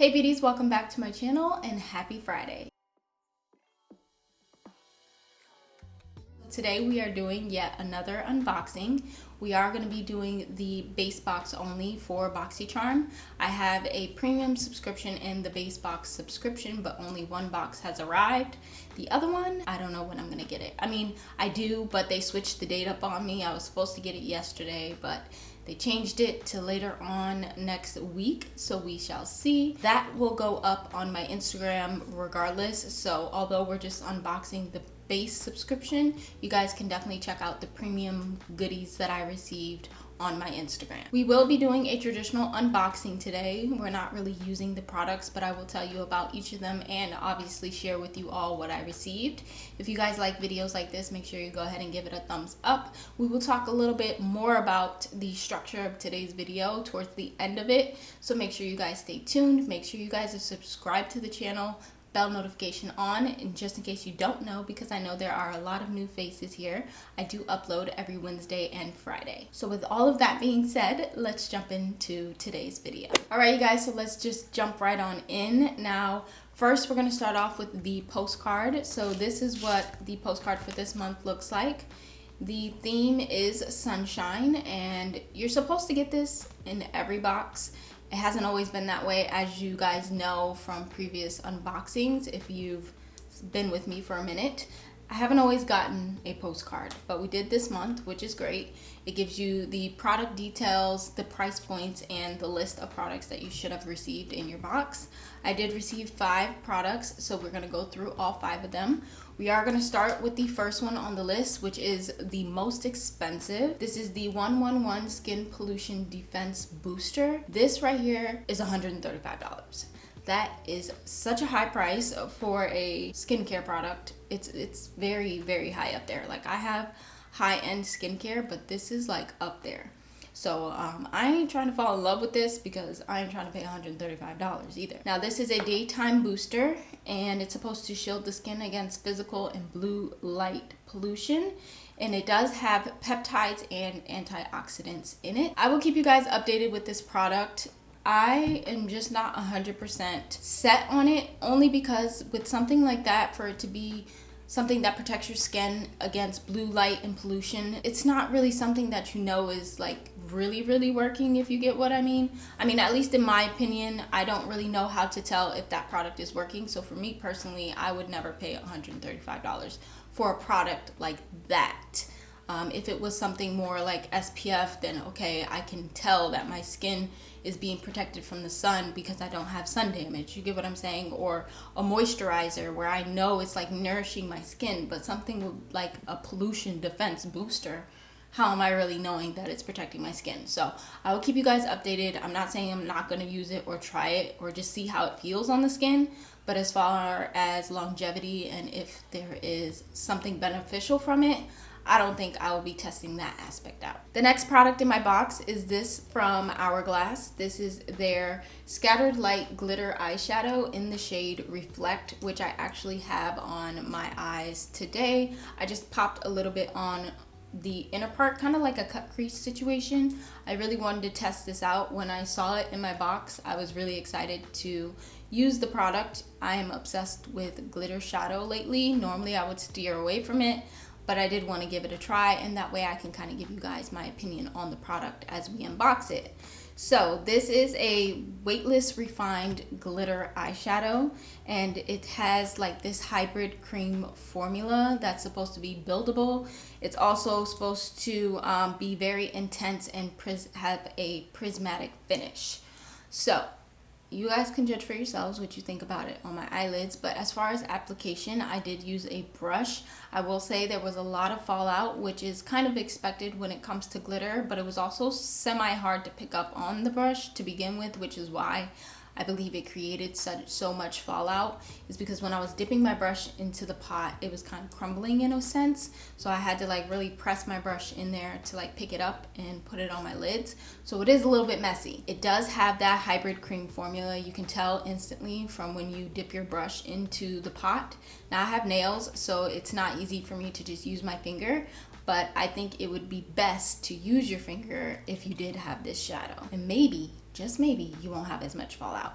Hey beauties, welcome back to my channel and happy Friday. Today we are doing yet another unboxing. We are going to be doing the base box only for Boxycharm. I have a premium subscription and the base box subscription, but only one box has arrived. The other one, I don't know when I'm going to get it. I mean, I do, but they switched the date up on me. I was supposed to get it yesterday, but they changed it to later on next week, so we shall see. That will go up on my Instagram regardless, so although we're just unboxing the base subscription, you guys can definitely check out the premium goodies that I received on my Instagram. We will be doing a traditional unboxing today. We're not really using the products, but I will tell you about each of them and obviously share with you all what I received. If you guys like videos like this, make sure you go ahead and give it a thumbs up. We will talk a little bit more about the structure of today's video towards the end of it, so make sure you guys stay tuned. Make sure you guys are subscribed to the channel, bell notification on, and just in case you don't know, because I know there are a lot of new faces here, I do upload every Wednesday and Friday. So with all of that being said, let's jump into today's video. Alright you guys, so let's just jump right on in. Now first we're going to start off with the postcard. So this is what the postcard for this month looks like. The theme is sunshine, and you're supposed to get this in every box. It hasn't always been that way, as you guys know from previous unboxings if you've been with me for a minute. I haven't always gotten a postcard, but we did this month, which is great. It gives you the product details, the price points, and the list of products that you should have received in your box. I did receive 5 products, so we're going to go through all 5 of them. We are going to start with the first one on the list, which is the most expensive. This is the 111 Skin Pollution Defense Booster. This right here is $135. That is such a high price for a skincare product. It's very, very high up there. Like, I have high-end skincare, but this is like up there. So I ain't trying to fall in love with this because I ain't trying to pay $135 either. Now this is a daytime booster, and it's supposed to shield the skin against physical and blue light pollution. And it does have peptides and antioxidants in it. I will keep you guys updated with this product. I am just not 100% set on it, only because with something like that, for it to be something that protects your skin against blue light and pollution, it's not really something that you know is like really working, if you get what I mean. I mean, at least in my opinion, I don't really know how to tell if that product is working. So for me personally, I would never pay $135 for a product like that. If it was something more like SPF, then okay, I can tell that my skin is being protected from the sun because I don't have sun damage. You get what I'm saying? Or a moisturizer where I know it's like nourishing my skin, but something like a pollution defense booster, how am I really knowing that it's protecting my skin? So I will keep you guys updated. I'm not saying I'm not going to use it or try it or just see how it feels on the skin, but as far as longevity and if there is something beneficial from it, I don't think I will be testing that aspect out. The next product in my box is this from Hourglass. This is their Scattered Light Glitter Eyeshadow in the shade Reflect, which I actually have on my eyes today. I just popped a little bit on the inner part, kind of like a cut crease situation. I really wanted to test this out. When I saw it in my box, I was really excited to use the product. I am obsessed with glitter shadow lately. Normally I would steer away from it, but I did want to give it a try, and that way I can kind of give you guys my opinion on the product as we unbox it. So this is a weightless refined glitter eyeshadow, and it has like this hybrid cream formula that's supposed to be buildable. It's also supposed to be very intense and have a prismatic finish. So you guys can judge for yourselves what you think about it on my eyelids, but as far as application, I did use a brush. I will say there was a lot of fallout, which is kind of expected when it comes to glitter, but it was also semi-hard to pick up on the brush to begin with, which is why I believe it created so much fallout, is because when I was dipping my brush into the pot, it was kind of crumbling in a sense. So I had to like really press my brush in there to like pick it up and put it on my lids. So it is a little bit messy. It does have that hybrid cream formula. You can tell instantly from when you dip your brush into the pot. Now I have nails, so it's not easy for me to just use my finger, but I think it would be best to use your finger if you did have this shadow. And maybe, just maybe, you won't have as much fallout.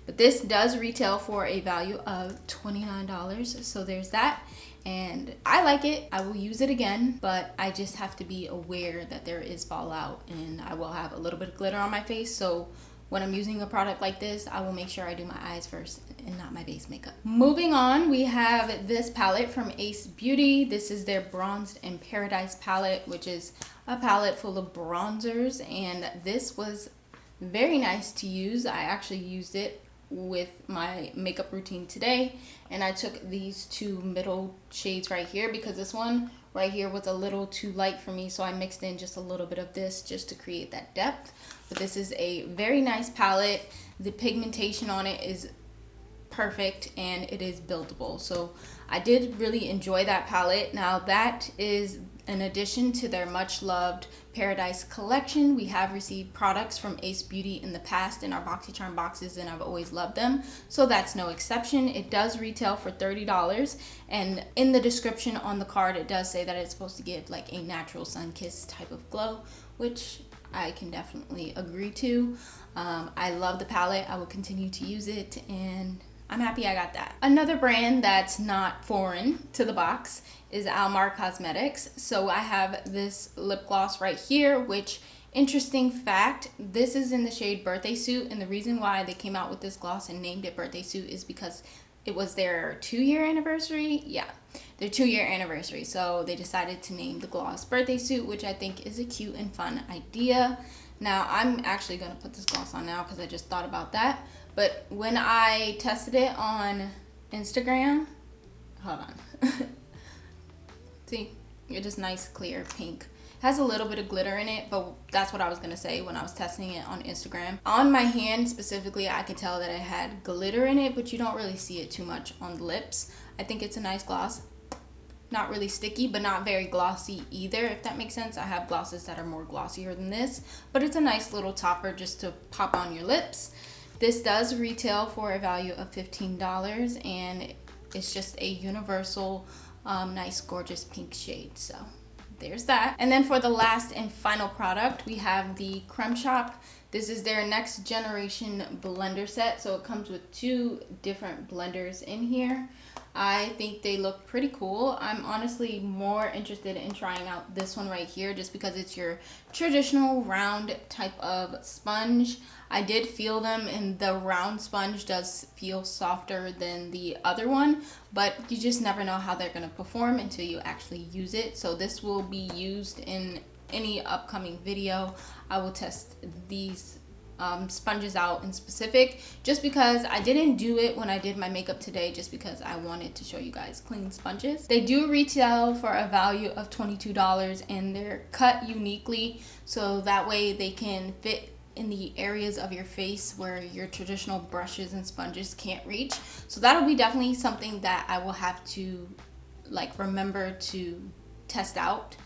But this does retail for a value of $29, so there's that. And I like it. I will use it again, but I just have to be aware that there is fallout and I will have a little bit of glitter on my face. So when I'm using a product like this, I will make sure I do my eyes first and not my base makeup. Moving on, we have this palette from Ace Beauty. This is their Bronzed in Paradise palette, which is a palette full of bronzers, and this was very nice to use. I actually used it with my makeup routine today, and I took these two middle shades right here because this one right here was a little too light for me, so I mixed in just a little bit of this just to create that depth. But this is a very nice palette. The pigmentation on it is perfect and it is buildable, so I did really enjoy that palette. Now that is in addition to their much loved Paradise collection. We have received products from Ace Beauty in the past in our Boxycharm boxes, and I've always loved them, so that's no exception. It does retail for $30, and in the description on the card it does say that it's supposed to give like a natural sun-kissed type of glow, which I can definitely agree to. I love the palette. I will continue to use it, and I'm happy I got that. Another brand that's not foreign to the box is Alamar Cosmetics. So I have this lip gloss right here, which, interesting fact, this is in the shade Birthday Suit, and the reason why they came out with this gloss and named it Birthday Suit is because it was their 2-year anniversary. Yeah, their 2-year anniversary. So they decided to name the gloss Birthday Suit, which I think is a cute and fun idea. Now, I'm actually going to put this gloss on now because I just thought about that. But when I tested it on Instagram, hold on. See, it's just nice, clear pink. It has a little bit of glitter in it, but that's what I was going to say when I was testing it on Instagram. On my hand specifically, I could tell that it had glitter in it, but you don't really see it too much on the lips. I think it's a nice gloss. Not really sticky, but not very glossy either, if that makes sense. I have glosses that are more glossier than this, but it's a nice little topper just to pop on your lips. This does retail for a value of $15, and it's just a universal, nice, gorgeous pink shade. So there's that. And then for the last and final product, we have the Creme Shop. This is their next generation blender set. So it comes with 2 different blenders in here. I think they look pretty cool. I'm honestly more interested in trying out this one right here just because it's your traditional round type of sponge. I did feel them, and the round sponge does feel softer than the other one, but you just never know how they're going to perform until you actually use it. So this will be used in any upcoming video. I will test these sponges out in specific, just because I didn't do it when I did my makeup today, just because I wanted to show you guys clean sponges. They do retail for a value of $22, and they're cut uniquely so that way they can fit in the areas of your face where your traditional brushes and sponges can't reach. So that'll be definitely something that I will have to like remember to test out,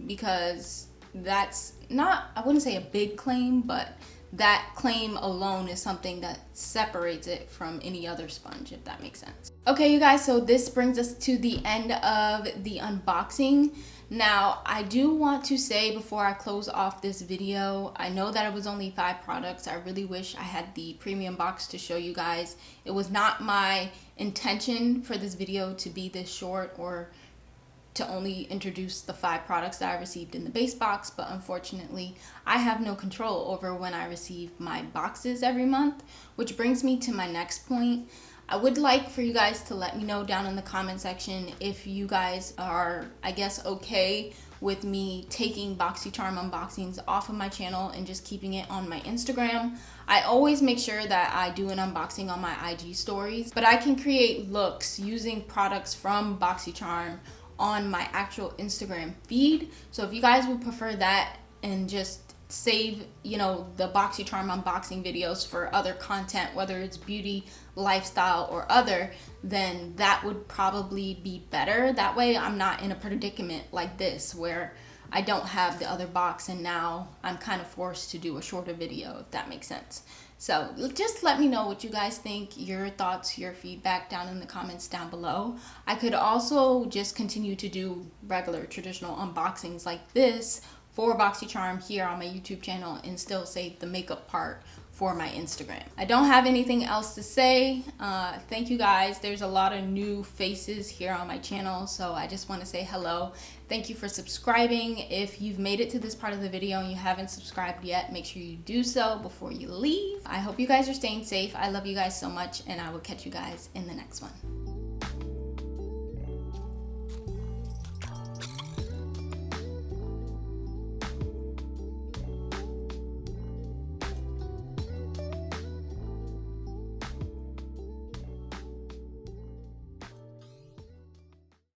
because that's not, I wouldn't say a big claim, but that claim alone is something that separates it from any other sponge, if that makes sense. Okay, you guys, so this brings us to the end of the unboxing. Now, I do want to say before I close off this video, I know that it was only 5 products. I really wish I had the premium box to show you guys. It was not my intention for this video to be this short or to only introduce the 5 products that I received in the base box, but unfortunately I have no control over when I receive my boxes every month, which brings me to my next point. I would like for you guys to let me know down in the comment section if you guys are, I guess, okay with me taking Boxycharm unboxings off of my channel and just keeping it on my Instagram. I always make sure that I do an unboxing on my IG stories, but I can create looks using products from Boxycharm on my actual Instagram feed. So if you guys would prefer that and just save, you know, the Boxycharm unboxing videos for other content, whether it's beauty, lifestyle, or other, then that would probably be better. That way I'm not in a predicament like this where I don't have the other box and now I'm kind of forced to do a shorter video, if that makes sense. So just let me know what you guys think, your thoughts, your feedback down in the comments down below. I could also just continue to do regular traditional unboxings like this for Boxycharm here on my YouTube channel and still save the makeup part for my Instagram. I don't have anything else to say. Thank you guys. There's a lot of new faces here on my channel, so I just want to say hello. Thank you for subscribing. If you've made it to this part of the video and you haven't subscribed yet, make sure you do so before you leave. I hope you guys are staying safe. I love you guys so much, and I will catch you guys in the next one.